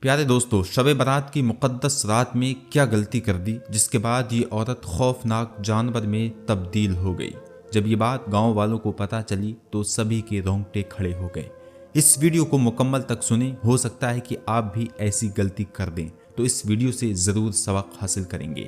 प्यारे दोस्तों, शब बारात की मुक़द्दस रात में क्या गलती कर दी जिसके बाद ये औरत खौफनाक जानवर में तब्दील हो गई। जब ये बात गांव वालों को पता चली तो सभी के रोंगटे खड़े हो गए। इस वीडियो को मुकम्मल तक सुने, हो सकता है कि आप भी ऐसी गलती कर दें, तो इस वीडियो से ज़रूर सबक हासिल करेंगे।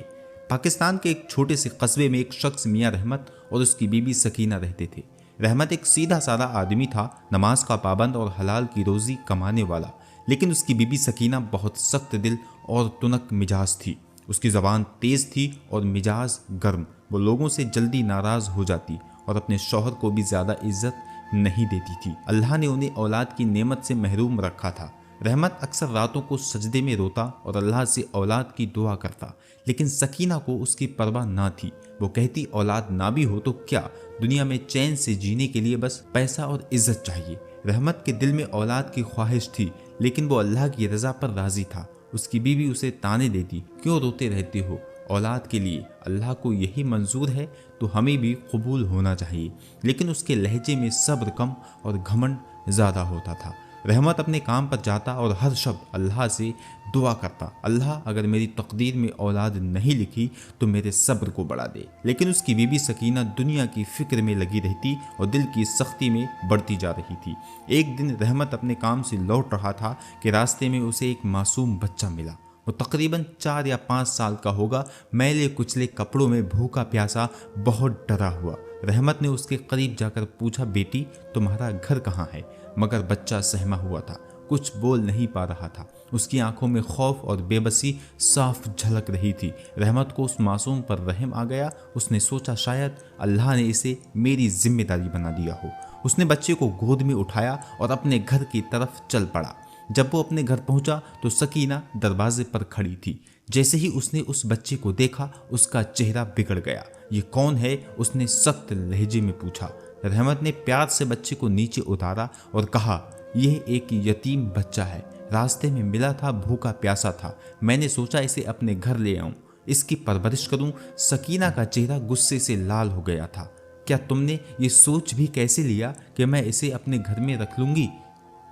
पाकिस्तान के एक छोटे से कस्बे में एक शख्स मियाँ रहमत और उसकी बीबी सकीना रहते थे। रहमत एक सीधा साधा आदमी था, नमाज का पाबंद और हलाल की रोज़ी कमाने वाला, लेकिन उसकी बीबी सकीना बहुत सख्त दिल और तुनक मिजाज थी। उसकी ज़बान तेज़ थी और मिजाज गर्म। वो लोगों से जल्दी नाराज़ हो जाती और अपने शौहर को भी ज़्यादा इज्जत नहीं देती थी। अल्लाह ने उन्हें औलाद की नेमत से महरूम रखा था। रहमत अक्सर रातों को सजदे में रोता और अल्लाह से औलाद की दुआ करता, लेकिन सकीना को उसकी परवाह ना थी। वो कहती, औलाद ना भी हो तो क्या, दुनिया में चैन से जीने के लिए बस पैसा और इज्जत चाहिए। रहमत के दिल में औलाद की ख्वाहिश थी, लेकिन वो अल्लाह की रज़ा पर राज़ी था। उसकी बीवी उसे ताने देती, क्यों रोते रहते हो, औलाद के लिए अल्लाह को यही मंजूर है तो हमें भी कबूल होना चाहिए। लेकिन उसके लहजे में सब्र कम और घमंड ज़्यादा होता था। रहमत अपने काम पर जाता और हर शब्द अल्लाह से दुआ करता, अल्लाह अगर मेरी तकदीर में औलाद नहीं लिखी तो मेरे सब्र को बढ़ा दे। लेकिन उसकी बीबी सकीना दुनिया की फिक्र में लगी रहती और दिल की सख्ती में बढ़ती जा रही थी। एक दिन रहमत अपने काम से लौट रहा था कि रास्ते में उसे एक मासूम बच्चा मिला। वो तकरीबन 4 या 5 साल का होगा, मैले कुचले कपड़ों में, भूखा प्यासा, बहुत डरा हुआ। रहमत ने उसके करीब जाकर पूछा, बेटी तुम्हारा घर कहाँ है? मगर बच्चा सहमा हुआ था, कुछ बोल नहीं पा रहा था। उसकी आंखों में खौफ और बेबसी साफ झलक रही थी। रहमत को उस मासूम पर रहम आ गया। उसने सोचा, शायद अल्लाह ने इसे मेरी जिम्मेदारी बना दिया हो। उसने बच्चे को गोद में उठाया और अपने घर की तरफ चल पड़ा। जब वो अपने घर पहुंचा तो सकीना दरवाजे पर खड़ी थी। जैसे ही उसने उस बच्चे को देखा, उसका चेहरा बिगड़ गया। ये कौन है? उसने सख्त लहजे में पूछा। रहमत ने प्यार से बच्चे को नीचे उतारा और कहा, यह एक यतीम बच्चा है, रास्ते में मिला था, भूखा प्यासा था, मैंने सोचा इसे अपने घर ले आऊं, इसकी परवरिश करूं। सकीना का चेहरा गुस्से से लाल हो गया था। क्या तुमने ये सोच भी कैसे लिया कि मैं इसे अपने घर में रख लूंगी?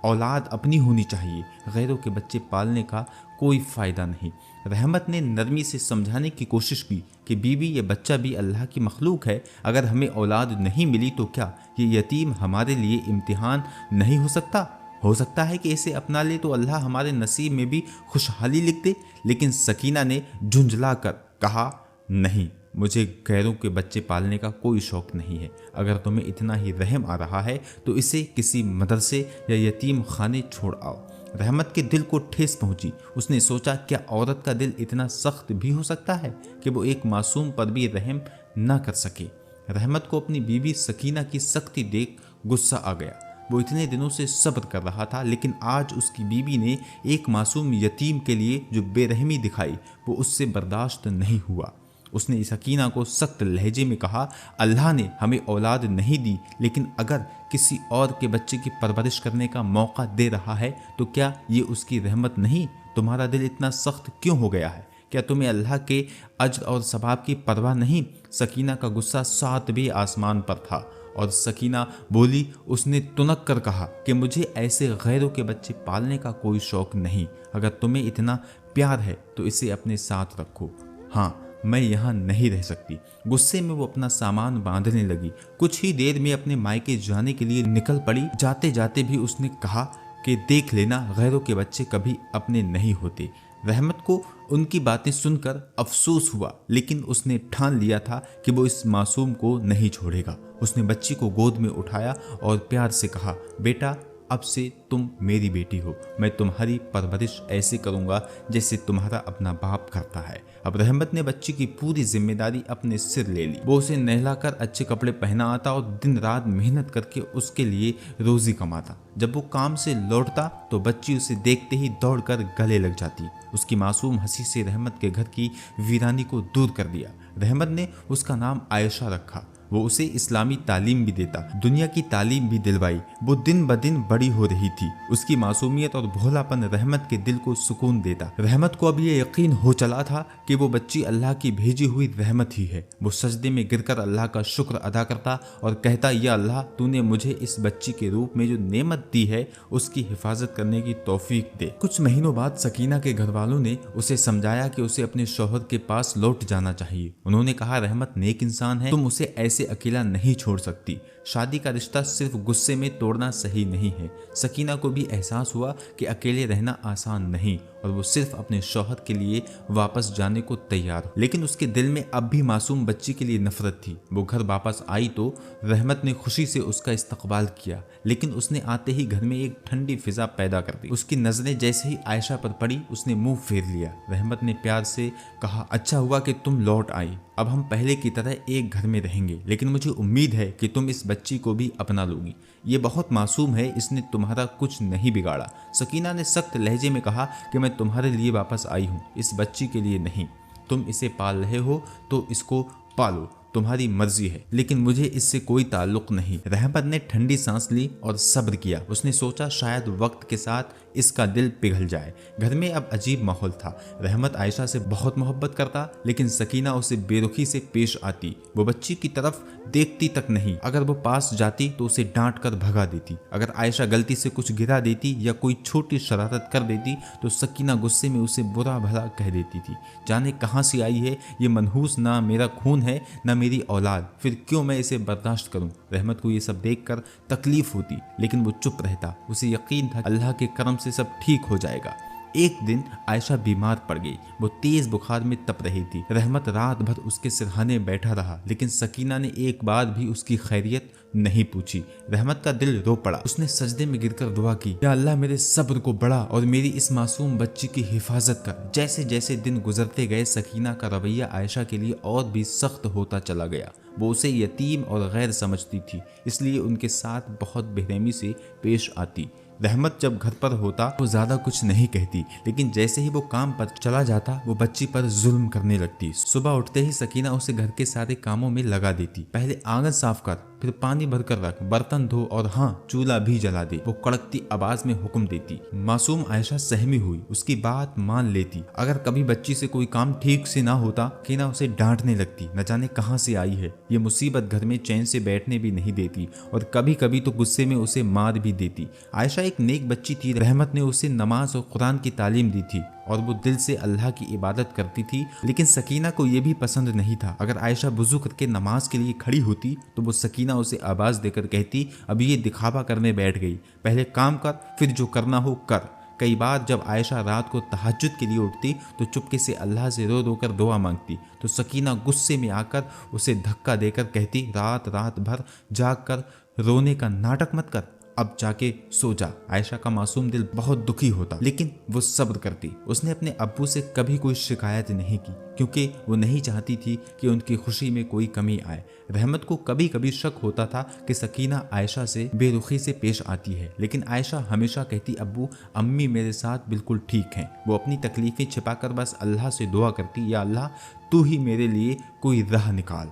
औलाद अपनी होनी चाहिए, गैरों के बच्चे पालने का कोई फ़ायदा नहीं। रहमत ने नरमी से समझाने की कोशिश की कि बीबी, ये बच्चा भी अल्लाह की मखलूक है, अगर हमें औलाद नहीं मिली तो क्या ये यतीम हमारे लिए इम्तिहान नहीं हो सकता? हो सकता है कि इसे अपना ले तो अल्लाह हमारे नसीब में भी खुशहाली लिख दे। लेकिन सकीना ने झुंझला कर कहा, नहीं, मुझे गैरों के बच्चे पालने का कोई शौक़ नहीं है। अगर तुम्हें इतना ही रहम आ रहा है तो इसे किसी मदरसे या यतीम खाने छोड़ आओ। रहमत के दिल को ठेस पहुंची। उसने सोचा, क्या औरत का दिल इतना सख्त भी हो सकता है कि वो एक मासूम पर भी रहम न कर सके? रहमत को अपनी बीवी सकीना की सख्ती देख गुस्सा आ गया। वो इतने दिनों से सब्र कर रहा था, लेकिन आज उसकी बीवी ने एक मासूम यतीम के लिए जो बेरहमी दिखाई, वो उससे बर्दाश्त नहीं हुआ। उसने सकीना को सख्त लहजे में कहा, अल्लाह ने हमें औलाद नहीं दी, लेकिन अगर किसी और के बच्चे की परवरिश करने का मौका दे रहा है तो क्या ये उसकी रहमत नहीं? तुम्हारा दिल इतना सख्त क्यों हो गया है? क्या तुम्हें अल्लाह के अज्र और सवाब की परवाह नहीं? सकीना का गुस्सा 7वें आसमान पर था और सकीना बोली, उसने तुनक कर कहा कि मुझे ऐसे गैरों के बच्चे पालने का कोई शौक़ नहीं। अगर तुम्हें इतना प्यार है तो इसे अपने साथ रखो। हाँ, मैं यहाँ नहीं रह सकती। गुस्से में वो अपना सामान बांधने लगी। कुछ ही देर में अपने मायके जाने के लिए निकल पड़ी। जाते जाते भी उसने कहा कि देख लेना, गैरों के बच्चे कभी अपने नहीं होते। रहमत को उनकी बातें सुनकर अफसोस हुआ, लेकिन उसने ठान लिया था कि वो इस मासूम को नहीं छोड़ेगा। उसने बच्ची को गोद में उठाया और प्यार से कहा, बेटा, अब से तुम मेरी बेटी हो। मैं तुम्हारी परवरिश ऐसे करूंगा जैसे तुम्हारा अपना बाप करता है। अब रहमत ने बच्ची की पूरी जिम्मेदारी अपने सिर ले ली। वो उसे नहलाकर अच्छे कपड़े पहना आता और दिन रात मेहनत करके उसके लिए रोजी कमाता। जब वो काम से लौटता तो बच्ची उसे देखते ही दौड़कर गले लग जाती। उसकी मासूम हंसी से रहमत के घर की वीरानी को दूर कर दिया। रहमत ने उसका नाम आयशा रखा। वो उसे इस्लामी तालीम भी देता, दुनिया की तालीम भी दिलवाई। वो दिन ब दिन बड़ी हो रही थी। उसकी मासूमियत और भोलापन रहमत के दिल को सुकून देता। रहमत को अब ये यकीन हो चला था कि वो बच्ची अल्लाह की भेजी हुई रहमत ही है। वो सजदे में गिरकर अल्लाह का शुक्र अदा करता और कहता, या अल्लाह, तूने मुझे इस बच्ची के रूप में जो नेमत दी है उसकी हिफाजत करने की तौफीक दे। कुछ महीनों बाद सकीना के घर वालों ने उसे समझाया कि उसे अपने शौहर के पास लौट जाना चाहिए। उन्होंने कहा, रहमत नेक इंसान है, तुम उसे ऐसे अकेला नहीं छोड़ सकती। शादी का रिश्ता सिर्फ गुस्से में तोड़ना सही नहीं है। सकीना को भी एहसास हुआ कि अकेले रहना आसान नहीं और वो सिर्फ अपने शौहर के लिए वापस जाने को तैयार। लेकिन उसके दिल में अब भी मासूम बच्ची के लिए नफरत थी। वो घर वापस आई तो रहमत ने खुशी से उसका इस्तकबाल किया, लेकिन उसने आते ही घर में एक ठंडी फिजा पैदा कर दी। उसकी नजरें जैसे ही आयशा पर पड़ी, उसने मुंह फेर लिया। रहमत ने प्यार से कहा, अच्छा हुआ कि तुम लौट आई, अब हम पहले की तरह एक घर में रहेंगे, लेकिन मुझे उम्मीद है कि तुम इस बच्ची को भी अपना लोगी। ये बहुत मासूम है, इसने तुम्हारा कुछ नहीं बिगाड़ा। सकीना ने सख्त लहजे में कहा कि मैं तुम्हारे लिए वापस आई हूँ, इस बच्ची के लिए नहीं। तुम इसे पाल रहे हो तो इसको पालो, तुम्हारी मर्जी है, लेकिन मुझे इससे कोई ताल्लुक नहीं। रहमत ने ठंडी सांस ली और सब्र किया। उसने सोचा शायद वक्त के साथ इसका दिल पिघल जाए। घर में अब अजीब माहौल था। रहमत आयशा से बहुत मोहब्बत करता, लेकिन सकीना उसे बेरुखी से पेश आती। वो बच्ची की तरफ देखती तक नहीं। अगर वो पास जाती तो उसे डांट कर भगा देती। अगर आयशा गलती से कुछ गिरा देती या कोई छोटी शरारत कर देती तो सकीना गुस्से में उसे बुरा भला कह देती थी। जाने कहाँ से आई है ये मनहूस, ना मेरा खून है ना मेरी औलाद, फिर क्यों मैं इसे बर्दाश्त करूं। रहमत को ये सब देखकर तकलीफ होती, लेकिन वो चुप रहता। उसे यकीन था अल्लाह के करम से सब ठीक हो जाएगा। एक दिन आयशा बीमार पड़ गई। वो तेज बुखार में तप रही थी। रहमत रात भर उसके सिरहाने बैठा रहा, लेकिन सकीना ने एक बार भी उसकी खैरियत नहीं पूछी। रहमत का दिल रो पड़ा। उसने सजदे में गिरकर दुआ की, या अल्लाह, मेरे सब्र को बढ़ा और मेरी इस मासूम बच्ची की हिफाजत कर। जैसे जैसे दिन गुजरते गए, सकीना का रवैया आयशा के लिए और भी सख्त होता चला गया। वो उसे यतीम और गैर समझती थी, इसलिए उनके साथ बहुत बेरहमी से पेश आती। रहमत जब घर पर होता वो ज्यादा कुछ नहीं कहती, लेकिन जैसे ही वो काम पर चला जाता वो बच्ची पर जुल्म करने लगती। सुबह उठते ही सकीना उसे घर के सारे कामों में लगा देती। पहले आंगन साफ कर, फिर पानी भरकर रख, बर्तन धो और हाँ, चूल्हा भी जला दे, वो कड़कती आवाज में हुक्म देती। मासूम आयशा सहमी हुई, उसकी बात मान लेती। अगर कभी बच्ची से कोई काम ठीक से ना होता, सकीना उसे डांटने लगती। न जाने कहाँ से आई है ये मुसीबत, घर में चैन से बैठने भी नहीं देती और कभी कभी तो गुस्से में उसे मार भी देती। आयशा एक नेक बच्ची थी। रहमत ने उसे नमाज और कुरान की तालीम दी थी और वो दिल से अल्लाह की इबादत करती थी, लेकिन सकीना को ये भी पसंद नहीं था। अगर आयशा वुजू करके नमाज के लिए खड़ी होती तो वो सकीना उसे आवाज देकर कहती, अभी ये दिखावा करने बैठ गई, पहले काम कर, फिर जो करना हो कर। कई बार जब आयशा रात को तहज्जुद के लिए उठती तो चुपके से अल्लाह से रो रो कर दुआ मांगती, तो सकीना गुस्से में आकर उसे धक्का देकर कहती, रात रात भर जाग कर रोने का नाटक मत कर, अब जाके सो जा। आयशा का मासूम दिल बहुत दुखी होता, लेकिन वो सब्र करती। उसने अपने अब्बू से कभी कोई शिकायत नहीं की, क्योंकि वो नहीं चाहती थी कि उनकी खुशी में कोई कमी आए। रहमत को कभी कभी शक होता था कि सकीना आयशा से बेरुखी से पेश आती है, लेकिन आयशा हमेशा कहती, अब्बू अम्मी मेरे साथ बिल्कुल ठीक हैं। वो अपनी तकलीफें छिपाकर बस अल्लाह से दुआ करती, या अल्लाह, तू ही मेरे लिए कोई राह निकाल।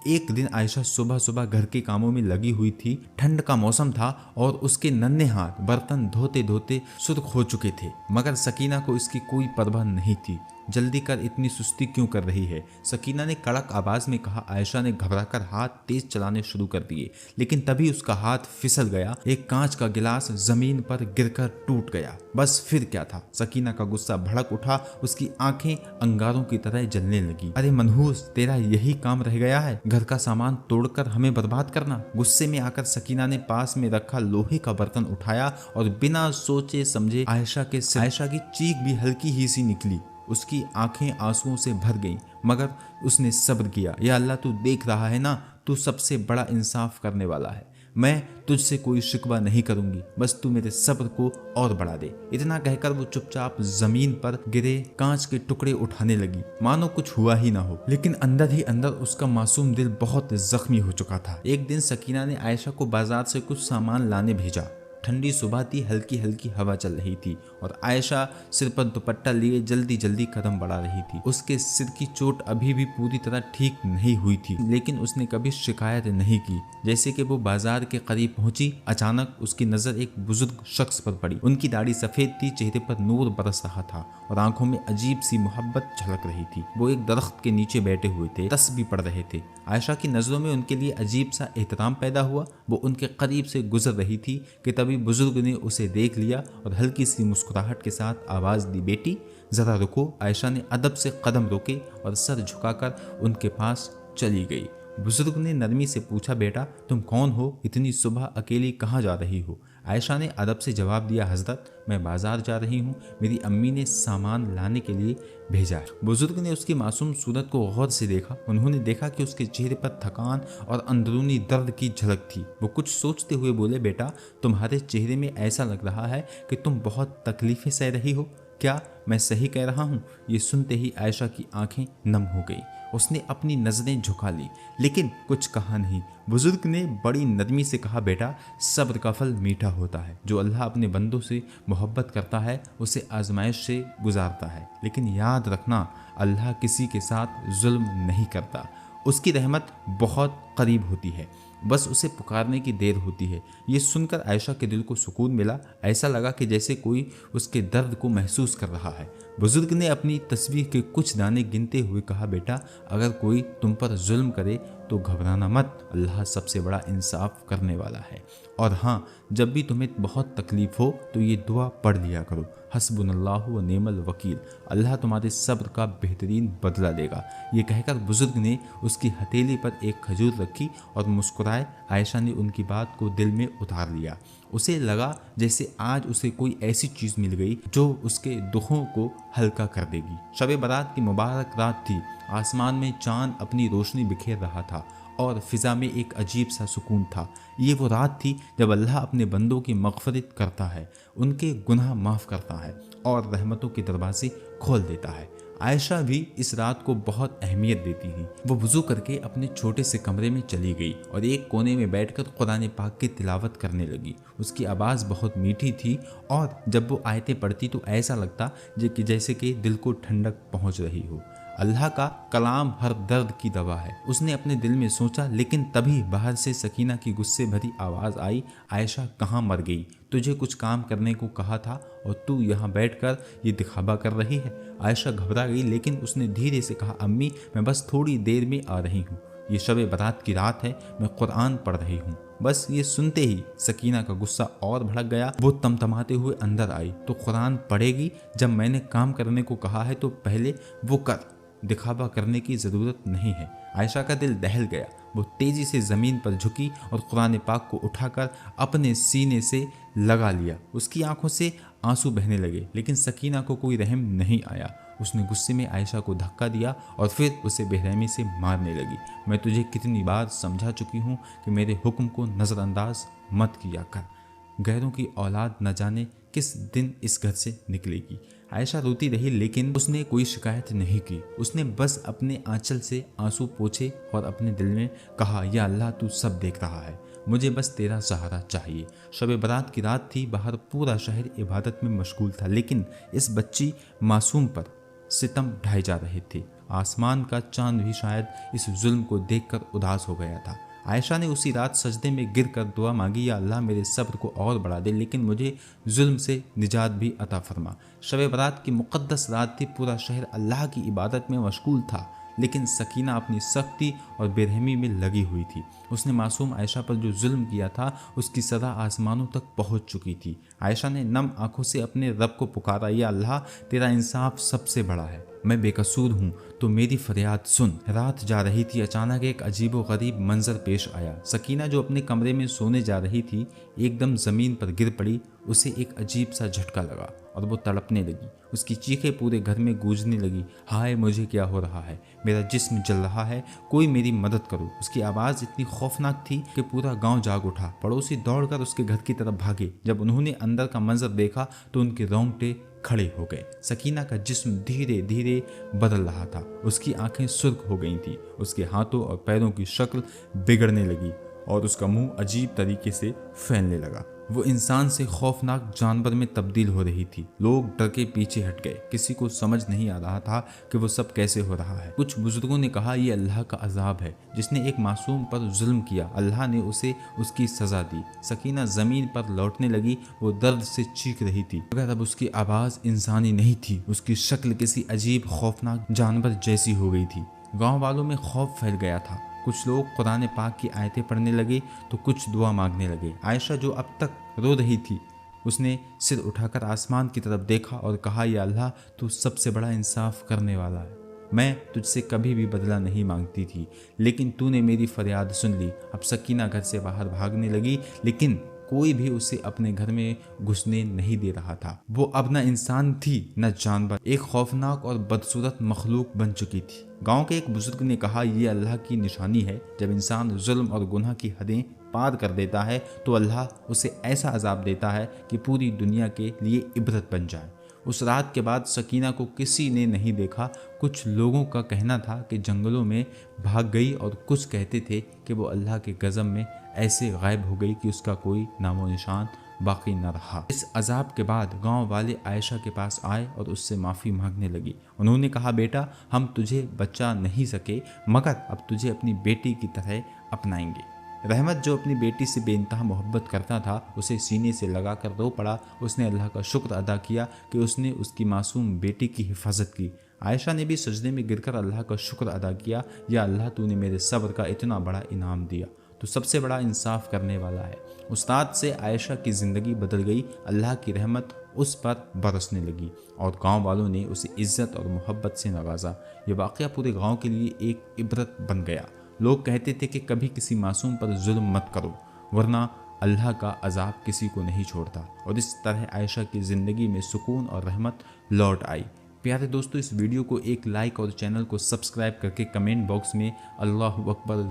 एक दिन आयशा सुबह सुबह घर के कामों में लगी हुई थी। ठंड का मौसम था और उसके नन्हे हाथ बर्तन धोते धोते सुर्ख हो चुके थे, मगर सकीना को इसकी कोई परवाह नहीं थी। जल्दी कर, इतनी सुस्ती क्यों कर रही है? सकीना ने कड़क आवाज में कहा। आयशा ने घबराकर हाथ तेज चलाने शुरू कर दिए, लेकिन तभी उसका हाथ फिसल गया। एक कांच का गिलास जमीन पर गिरकर टूट गया। बस फिर क्या था? सकीना का गुस्सा भड़क उठा, उसकी आंखें अंगारों की तरह जलने लगी। अरे मनहूस, तेरा यही काम रह गया है, घर का सामान तोड़कर हमें बर्बाद करना। गुस्से में आकर सकीना ने पास में रखा लोहे का बर्तन उठाया और बिना सोचे समझे आयशा की चीख भी हल्की ही सी निकली। उसकी आंखें आंसुओं से भर गईं, मगर उसने सब्र किया। या अल्लाह, तू देख रहा है ना, तू सबसे बड़ा इंसाफ करने वाला है। मैं तुझसे कोई शिकवा नहीं करूंगी, बस तू मेरे सब्र को और बढ़ा दे। इतना कहकर वो चुपचाप जमीन पर गिरे कांच के टुकड़े उठाने लगी, मानो कुछ हुआ ही ना हो। लेकिन अंदर ही अंदर उसका मासूम दिल बहुत जख्मी हो चुका था। एक दिन सकीना ने आयशा को बाजार से कुछ सामान लाने भेजा। ठंडी सुबह थी, हल्की हल्की हवा चल रही थी और आयशा सिर पर दुपट्टा लिए जल्दी जल्दी कदम बढ़ा रही थी। उसके सिर की चोट अभी भी पूरी तरह ठीक नहीं हुई थी, लेकिन उसने कभी शिकायत नहीं की। जैसे कि वो बाजार के करीब पहुंची, अचानक उसकी नजर एक बुजुर्ग शख्स पर पड़ी। उनकी दाढ़ी सफेद थी, चेहरे पर नूर बरस रहा था और आंखों में अजीब सी मोहब्बत झलक रही थी। वो एक दरख्त के नीचे बैठे हुए थे, तस्बीह पढ़ रहे थे। आयशा की नजरों में उनके लिए अजीब सा एहतराम पैदा हुआ। वो उनके करीब से गुजर रही थी कि तभी बुजुर्ग ने उसे देख लिया और हल्की सी मुस्कुराहट के साथ आवाज दी, बेटी जरा रुको। आयशा ने अदब से कदम रोके और सर झुकाकर उनके पास चली गई। बुजुर्ग ने नरमी से पूछा, बेटा तुम कौन हो? इतनी सुबह अकेली कहाँ जा रही हो? आयशा ने अदब से जवाब दिया, हजरत मैं बाजार जा रही हूँ, मेरी अम्मी ने सामान लाने के लिए भेजा है। बुजुर्ग ने उसकी मासूम सूरत को गौर से देखा। उन्होंने देखा कि उसके चेहरे पर थकान और अंदरूनी दर्द की झलक थी। वो कुछ सोचते हुए बोले, बेटा तुम्हारे चेहरे में ऐसा लग रहा है कि तुम बहुत तकलीफें सह रही हो, क्या मैं सही कह रहा हूँ? ये सुनते ही आयशा की आंखें नम हो गई। उसने अपनी नजरें झुका ली, लेकिन कुछ कहा नहीं। बुजुर्ग ने बड़ी नरमी से कहा, बेटा सब्र का फल मीठा होता है। जो अल्लाह अपने बंदों से मोहब्बत करता है उसे आजमाइश से गुजारता है, लेकिन याद रखना अल्लाह किसी के साथ जुल्म नहीं करता। उसकी रहमत बहुत करीब होती है, बस उसे पुकारने की देर होती है। ये सुनकर आयशा के दिल को सुकून मिला। ऐसा लगा कि जैसे कोई उसके दर्द को महसूस कर रहा है। बुजुर्ग ने अपनी तस्वीर के कुछ दाने गिनते हुए कहा, बेटा अगर कोई तुम पर जुल्म करे तो घबराना मत, अल्लाह सबसे बड़ा इंसाफ करने वाला है। और हाँ, जब भी तुम्हें बहुत तकलीफ हो तो ये दुआ पढ़ लिया करो, हस्बुनल्लाहु व निअमल वकील, अल्लाह तुम्हारे सब्र का बेहतरीन बदला देगा। ये कहकर बुजुर्ग ने उसकी हथेली पर एक खजूर रखी और मुस्कुराए। आयशा ने उनकी बात को दिल में उतार लिया। उसे लगा जैसे आज उसे कोई ऐसी चीज़ मिल गई जो उसके दुखों को हल्का कर देगी। शब बारात की मुबारक रात थी। आसमान में चांद अपनी रोशनी बिखेर रहा था और फिजा में एक अजीब सा सुकून था। ये वो रात थी जब अल्लाह अपने बंदों की मग़फ़िरत करता है, उनके गुनाह माफ़ करता है और रहमतों के दरवाजे खोल देता है। आयशा भी इस रात को बहुत अहमियत देती थी। वो वुज़ू करके अपने छोटे से कमरे में चली गई और एक कोने में बैठकर कुरान पाक की तिलावत करने लगी। उसकी आवाज़ बहुत मीठी थी और जब वो आयतें पढ़ती तो ऐसा लगता जैसे कि दिल को ठंडक पहुंच रही हो। अल्लाह का कलाम हर दर्द की दवा है, उसने अपने दिल में सोचा। लेकिन तभी बाहर से सकीना की गुस्से भरी आवाज़ आई, आयशा कहाँ मर गई? तुझे कुछ काम करने को कहा था और तू यहाँ बैठकर ये दिखावा कर रही है। आयशा घबरा गई, लेकिन उसने धीरे से कहा, अम्मी मैं बस थोड़ी देर में आ रही हूँ, ये शब बारात की रात है, मैं कुरान पढ़ रही हूँ। बस ये सुनते ही सकीना का गुस्सा और भड़क गया। वो तमतमाते हुए अंदर आई, तो कुरान पढ़ेगी? जब मैंने काम करने को कहा है तो पहले वो कर, दिखावा करने की ज़रूरत नहीं है। आयशा का दिल दहल गया। वो तेज़ी से ज़मीन पर झुकी और कुरान पाक को उठाकर अपने सीने से लगा लिया। उसकी आंखों से आंसू बहने लगे, लेकिन सकीना को कोई रहम नहीं आया। उसने गुस्से में आयशा को धक्का दिया और फिर उसे बेरहमी से मारने लगी। मैं तुझे कितनी बार समझा चुकी हूँ कि मेरे हुक्म को नज़रअंदाज मत किया कर। गैरों की औलाद न जाने किस दिन इस घर से निकलेगी। आयशा रोती रही, लेकिन उसने कोई शिकायत नहीं की। उसने बस अपने आंचल से आंसू पोंछे और अपने दिल में कहा, या अल्लाह तू सब देख रहा है, मुझे बस तेरा सहारा चाहिए। शब बारात की रात थी। बाहर पूरा शहर इबादत में मशगूल था, लेकिन इस बच्ची मासूम पर सितम ढाए जा रहे थे। आसमान का चांद भी शायद इस जुल्म को देखकर उदास हो गया था। आयशा ने उसी रात सजदे में गिर कर दुआ मांगी, या अल्लाह मेरे सब्र को और बढ़ा दे, लेकिन मुझे जुल्म से निजात भी अता फरमा। शब बारात की मुक़द्दस रात थी। पूरा शहर अल्लाह की इबादत में मशगूल था, लेकिन सकीना अपनी सख्ती और बेरहमी में लगी हुई थी। उसने मासूम आयशा पर जो जुल्म किया था उसकी सज़ा आसमानों तक पहुंच चुकी थी। आयशा ने नम आंखों से अपने रब को पुकारा, या अल्लाह तेरा इंसाफ सबसे बड़ा है, मैं बेकसूर हूँ तो मेरी फरियाद सुन। रात जा रही थी, अचानक एक अजीबो गरीब मंजर पेश आया। सकीना जो अपने कमरे में सोने जा रही थी एकदम ज़मीन पर गिर पड़ी। उसे एक अजीब सा झटका लगा और वो तड़पने लगी। उसकी चीखें पूरे घर में गूंजने लगी, हाय मुझे क्या हो रहा है, मेरा जिस्म जल रहा है, कोई मेरी मदद करो। उसकी आवाज़ इतनी खौफनाक थी कि पूरा गांव जाग उठा। पड़ोसी दौड़कर उसके घर की तरफ भागे। जब उन्होंने अंदर का मंजर देखा तो उनके रोंगटे खड़े हो गए। सकीना का जिस्म धीरे धीरे बदल रहा था। उसकी आंखें सुर्ख हो गई थी, उसके हाथों और पैरों की शक्ल बिगड़ने लगी और उसका मुंह अजीब तरीके से फैलने लगा। वो इंसान से खौफनाक जानवर में तब्दील हो रही थी। लोग डर के पीछे हट गए। किसी को समझ नहीं आ रहा था कि वो सब कैसे हो रहा है। कुछ बुजुर्गों ने कहा, ये अल्लाह का अजाब है, जिसने एक मासूम पर जुल्म किया, अल्लाह ने उसे उसकी सजा दी। सकीना जमीन पर लौटने लगी। वो दर्द से चीख रही थी, मगर अब उसकी आवाज इंसानी नहीं थी। उसकी शक्ल किसी अजीब खौफनाक जानवर जैसी हो गई थी। गांव वालों में खौफ फैल गया था। कुछ लोग कुरान पाक की आयतें पढ़ने लगे तो कुछ दुआ मांगने लगे। आयशा जो अब तक रो रही थी, उसने सिर उठाकर आसमान की तरफ देखा और कहा, या अल्लाह, तू सबसे बड़ा इंसाफ करने वाला है। मैं तुझसे कभी भी बदला नहीं मांगती थी, लेकिन तूने मेरी फरियाद सुन ली। अब सकीना घर से बाहर भागने लगी, लेकिन कोई भी उसे अपने घर में घुसने नहीं दे रहा था। वो अब न इंसान थी न जानवर, एक खौफनाक और बदसूरत मखलूक बन चुकी थी। गांव के एक बुजुर्ग ने कहा, यह अल्लाह की निशानी है। जब इंसान जुल्म और गुनाह की हदें पार कर देता है तो अल्लाह उसे ऐसा अजाब देता है कि पूरी दुनिया के लिए इबरत बन जाए। उस रात के बाद सकीना को किसी ने नहीं देखा। कुछ लोगों का कहना था कि जंगलों में भाग गई और कुछ कहते थे कि वो अल्लाह के गज़ब में ऐसे गायब हो गई कि उसका कोई नामो निशान बाकी न रहा। इस अजाब के बाद गांव वाले आयशा के पास आए और उससे माफ़ी मांगने लगी। उन्होंने कहा, बेटा, हम तुझे बचा नहीं सके, मगर अब तुझे अपनी बेटी की तरह अपनाएंगे। रहमत, जो अपनी बेटी से बेइंतहा मोहब्बत करता था, उसे सीने से लगाकर रो पड़ा। उसने अल्लाह का शुक्र अदा किया कि उसने उसकी मासूम बेटी की हिफाजत की। आयशा ने भी सजदे में गिरकर अल्लाह का शुक्र अदा किया, या अल्लाह, तूने मेरे सब्र का इतना बड़ा इनाम दिया, तो सबसे बड़ा इंसाफ करने वाला है। उस रात से आयशा की ज़िंदगी बदल गई। अल्लाह की रहमत उस पर बरसने लगी और गांव वालों ने उसे इज़्ज़त और मोहब्बत से नवाजा। ये वाक़या पूरे गांव के लिए एक इबरत बन गया। लोग कहते थे कि कभी किसी मासूम पर जुल्म मत करो, वरना अल्लाह का अजाब किसी को नहीं छोड़ता। और इस तरह आयशा की ज़िंदगी में सुकून और रहमत लौट आई। प्यारे दोस्तों, इस वीडियो को एक लाइक और चैनल को सब्सक्राइब करके कमेंट बॉक्स में अल्लाहु अकबर